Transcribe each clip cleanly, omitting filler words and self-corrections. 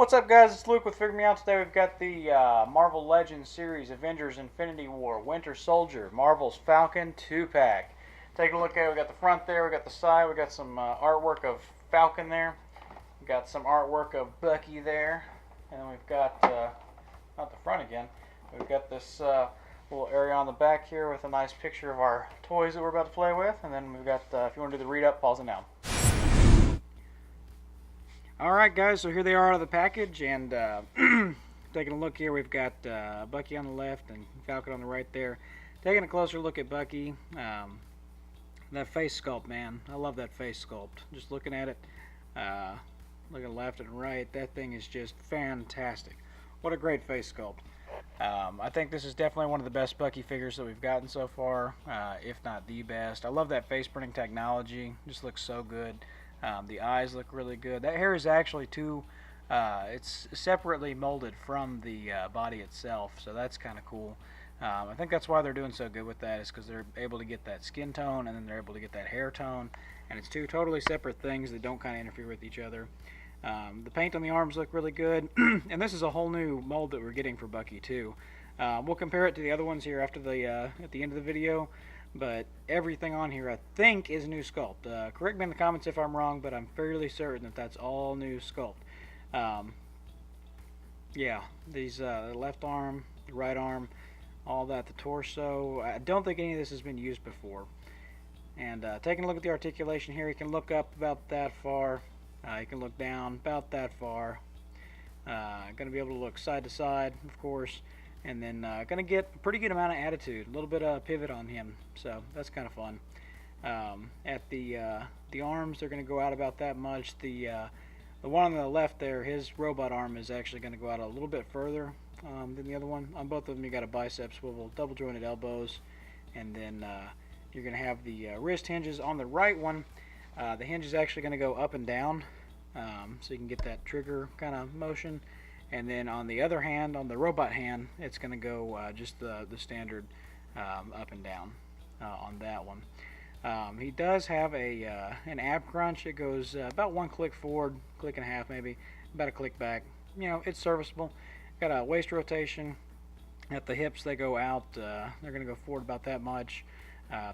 What's up, guys? It's Luke with Figure Me Out. Today we've got the Marvel Legends series, Avengers Infinity War, Winter Soldier, Marvel's Falcon 2-pack. Taking a look at it, we got the front there, we got the side, we got some artwork of Falcon there. We got some artwork of Bucky there. And then we've got, not the front again, we've got this little area on the back here with a nice picture of our toys that we're about to play with. And then we've got, if you want to do the read up, pause it now. Alright guys, so here they are out of the package, and taking a look here, we've got Bucky on the left and Falcon on the right there. Taking a closer look at Bucky, that face sculpt, man, I love that face sculpt. Just looking at it, looking left and right, that thing is just fantastic. What a great face sculpt. I think this is definitely one of the best Bucky figures that we've gotten so far, if not the best. I love that face printing technology, just looks so good. The eyes look really good. That hair is actually it's separately molded from the body itself, so that's kind of cool. I think that's why they're doing so good with that, is because they're able to get that skin tone and then they're able to get that hair tone, and it's two totally separate things that don't kind of interfere with each other. The paint on the arms look really good, and this is a whole new mold that we're getting for Bucky too. We'll compare it to the other ones here after at the end of the video. But everything on here, I think, is new sculpt. Correct me in the comments if I'm wrong, but I'm fairly certain that that's all new sculpt. Yeah, these the left arm, the right arm, all that, the torso. I don't think any of this has been used before. And taking a look at the articulation here, you can look up about that far. You can look down about that far. Going to be able to look side to side, of course. And then going to get a pretty good amount of attitude, a little bit of pivot on him, so that's kind of fun. At the arms, they're going to go out about that much. The one on the left there, his robot arm is actually going to go out a little bit further than the other one. On both of them, you got a bicep swivel, double jointed elbows, and then you're going to have the wrist hinges. On the right one, the hinge is actually going to go up and down, so you can get that trigger kind of motion. And then on the other hand, on the robot hand, it's going to go just the standard up and down on that one. He does have an ab crunch. It goes about one click forward, click and a half maybe, about a click back. You know, it's serviceable. Got a waist rotation. At the hips, they go out. They're going to go forward about that much.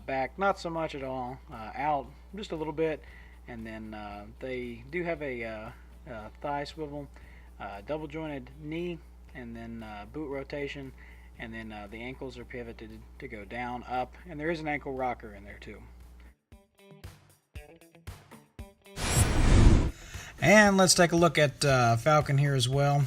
Back, not so much at all. Out just a little bit. And then they do have a thigh swivel. Double jointed knee, and then boot rotation, and then the ankles are pivoted to go down, up, and there is an ankle rocker in there too. And let's take a look at Falcon here as well.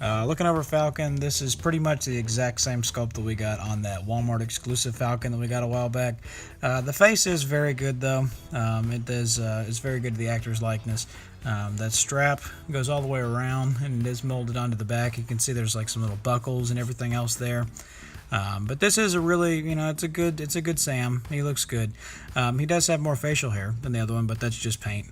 Looking over Falcon, this is pretty much the exact same sculpt that we got on that Walmart exclusive Falcon that we got a while back. The face is very good though. It's very good to the actor's likeness. That strap goes all the way around and it is molded onto the back. You can see there's like some little buckles and everything else there. But this is a really, it's a good Sam. He looks good. He does have more facial hair than the other one, but that's just paint.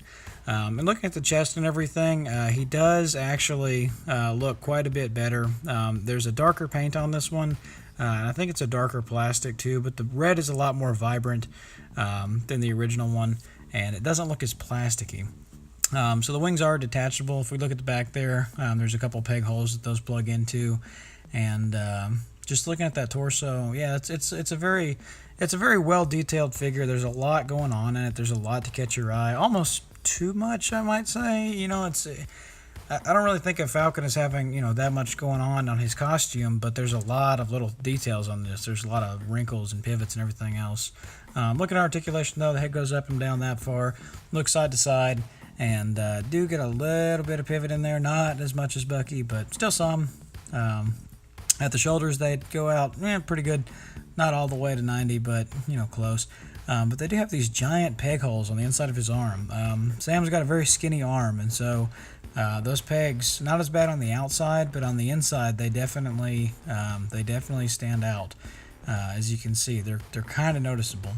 And looking at the chest and everything, he does actually look quite a bit better. There's a darker paint on this one, and I think it's a darker plastic too, but the red is a lot more vibrant than the original one, and it doesn't look as plasticky. So the wings are detachable. If we look at the back there, there's a couple peg holes that those plug into, and just looking at that torso, yeah, it's a very well detailed figure. There's a lot going on in it. There's a lot to catch your eye. Almost too much, I might say. I don't really think of Falcon as having that much going on his costume, but there's a lot of little details on this. There's a lot of wrinkles and pivots and everything else. Looking at articulation though, the head goes up and down that far, looks side to side, and do get a little bit of pivot in there, not as much as Bucky, but still some. At the shoulders, they go out pretty good, not all the way to 90, but close. But they do have these giant peg holes on the inside of his arm. Sam's got a very skinny arm, and so those pegs, not as bad on the outside, but on the inside, they definitely stand out. As you can see, they're kind of noticeable.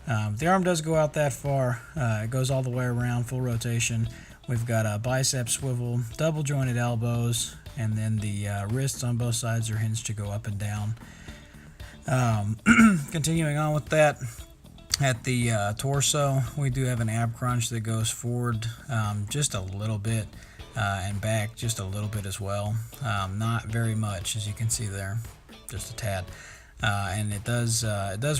The arm does go out that far. It goes all the way around, full rotation. We've got a bicep swivel, double jointed elbows, and then the wrists on both sides are hinged to go up and down. Continuing on with that, at the torso, we do have an ab crunch that goes forward just a little bit. and back just a little bit as well. Not very much, as you can see there, just a tad. And it does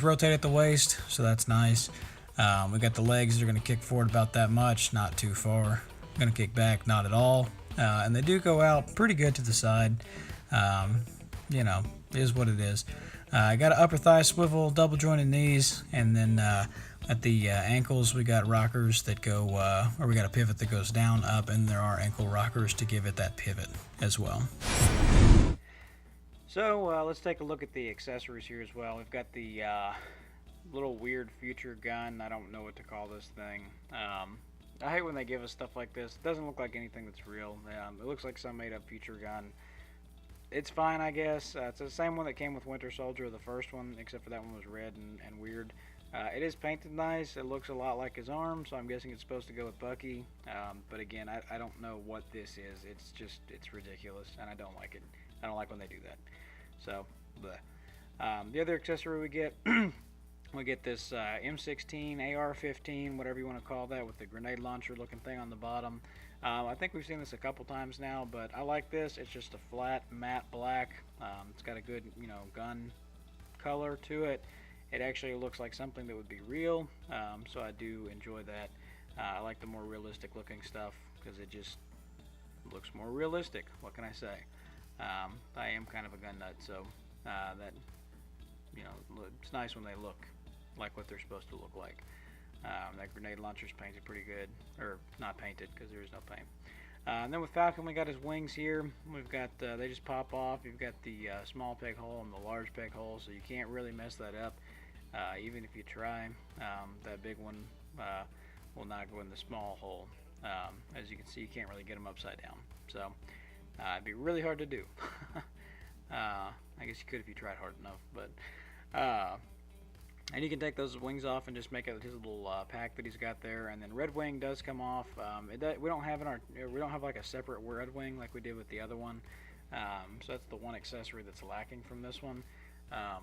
rotate at the waist, so that's nice. We got the legs that are going to kick forward about that much, not too far. Going to kick back, not at all. And they do go out pretty good to the side. You know, is what it is. I got an upper thigh swivel, double jointed knees, and then at the ankles we got rockers that go, or we got a pivot that goes down, up, and there are ankle rockers to give it that pivot as well. So let's take a look at the accessories here as well. We've got the little weird future gun. I don't know what to call this thing. I hate when they give us stuff like this. It doesn't look like anything that's real. It looks like some made up future gun. It's fine, I guess. It's the same one that came with Winter Soldier, the first one, except for that one was red and weird. It is painted nice. It looks a lot like his arm, so I'm guessing it's supposed to go with Bucky. But again, I don't know what this is. It's ridiculous, and I don't like it. I don't like when they do that. So, the other accessory we get, we get this M16, AR-15, whatever you want to call that, with the grenade launcher looking thing on the bottom. I think we've seen this a couple times now, but I like this. It's just a flat matte black. It's got a good, gun color to it. It actually looks like something that would be real, so I do enjoy that. I like the more realistic looking stuff because it just looks more realistic. What can I say? I am kind of a gun nut, so that, it's nice when they look like what they're supposed to look like. That grenade launcher's painted pretty good, or not painted because there is no paint. And then with Falcon, we got his wings here. We've got they just pop off. You've got the small peg hole and the large peg hole, so you can't really mess that up. Even if you try, that big one will not go in the small hole. As you can see, you can't really get them upside down, so it'd be really hard to do. I guess you could if you tried hard enough, but and you can take those wings off and just make it his little pack that he's got there. And then red wing does come off. We don't have like a separate red wing like we did with the other one. So that's the one accessory that's lacking from this one.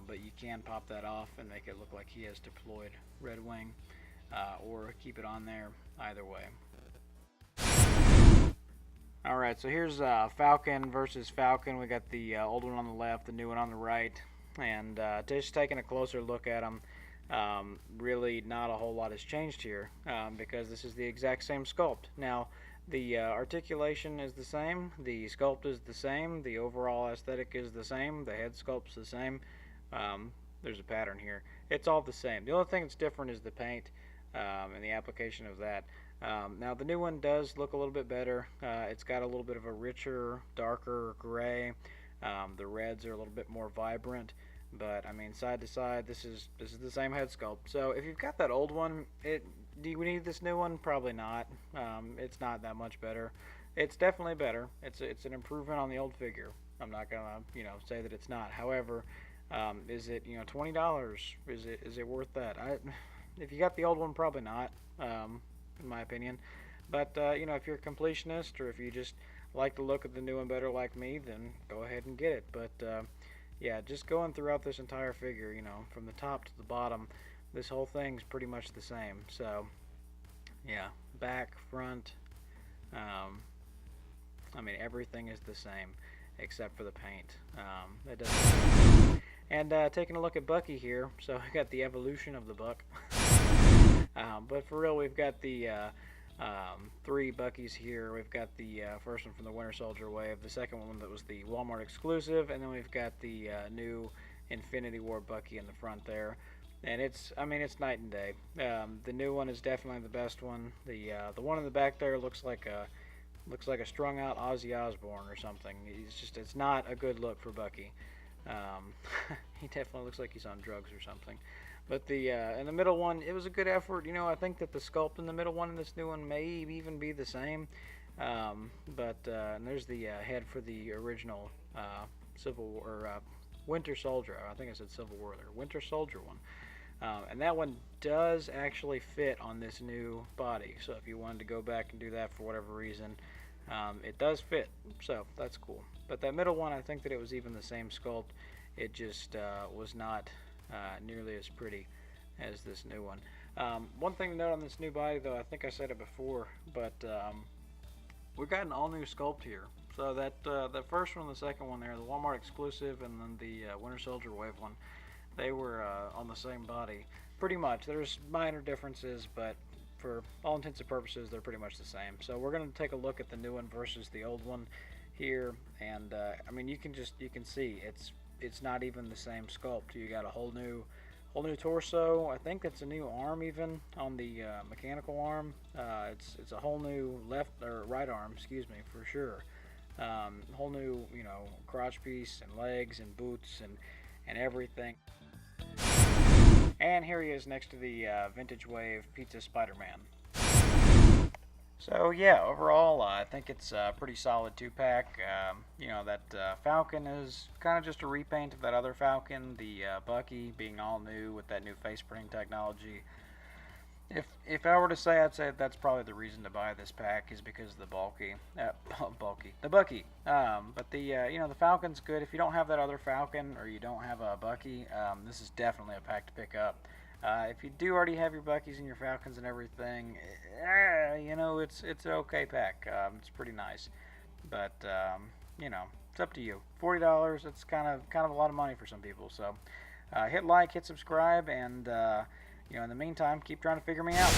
But you can pop that off and make it look like he has deployed red wing, or keep it on there. Either way. Alright, so here's Falcon versus Falcon. We got the old one on the left, the new one on the right. And just taking a closer look at them, really not a whole lot has changed here, because this is the exact same sculpt. Now, the articulation is the same, the sculpt is the same, the overall aesthetic is the same, the head sculpt's the same. There's a pattern here. It's all the same. The only thing that's different is the paint and the application of that. Now, the new one does look a little bit better. It's got a little bit of a richer, darker gray. The reds are a little bit more vibrant, but I mean, side to side, this is the same head sculpt. So if you've got that old one, do you need this new one? Probably not. It's not that much better. It's definitely better. It's an improvement on the old figure. I'm not gonna say that it's not. However, is it $20? Is it worth that? If you got the old one, probably not. In my opinion. But if you're a completionist, or if you just like the look of the new one better like me, then go ahead and get it. But yeah, just going throughout this entire figure, from the top to the bottom, this whole thing's pretty much the same. So yeah, back, front, I mean, everything is the same except for the paint. That doesn't. And taking a look at Bucky here, so I got the evolution of the Buck. But for real, we've got the 3 Buckies here. We've got the first one from the Winter Soldier wave, the second one that was the Walmart exclusive, and then we've got the new Infinity War Bucky in the front there. And it's night and day. The new one is definitely the best one. The one in the back there looks like a strung out Ozzy Osbourne or something. It's not a good look for Bucky. He definitely looks like he's on drugs or something. But the in the middle one, it was a good effort. I think that the sculpt in the middle one and this new one may even be the same. And there's the head for the original Civil War, Winter Soldier. I think I said Civil War there. Winter Soldier one. And that one does actually fit on this new body. So if you wanted to go back and do that for whatever reason, it does fit. So that's cool. But that middle one, I think that it was even the same sculpt. It just was not nearly as pretty as this new one. One thing to note on this new body, though, I think I said it before, but we've got an all-new sculpt here. So that the first one and the second one there, the Walmart exclusive and then the Winter Soldier Wave one, they were on the same body. Pretty much. There's minor differences, but for all intents and purposes, they're pretty much the same. So we're going to take a look at the new one versus the old one here, and I mean, you can see it's not even the same sculpt. You got a whole new torso. I think it's a new arm even on the mechanical arm. It's a whole new left or right arm, excuse me, for sure. Whole new, you know, crotch piece and legs and boots and everything. And here he is next to the Vintage Wave Pizza Spider-Man. So yeah, overall I think it's a pretty solid 2-pack. You know, that Falcon is kind of just a repaint of that other Falcon. The Bucky being all new with that new face printing technology. If I were to say, I'd say that's probably the reason to buy this pack is because of the Bucky. But the you know, the Falcon's good. If you don't have that other Falcon or you don't have a Bucky, this is definitely a pack to pick up. If you do already have your Buckies and your Falcons and everything, you know, it's an okay pack. It's pretty nice, but you know, it's up to you. $40. It's kind of a lot of money for some people. So hit like, hit subscribe, and you know, in the meantime, keep trying to figure me out.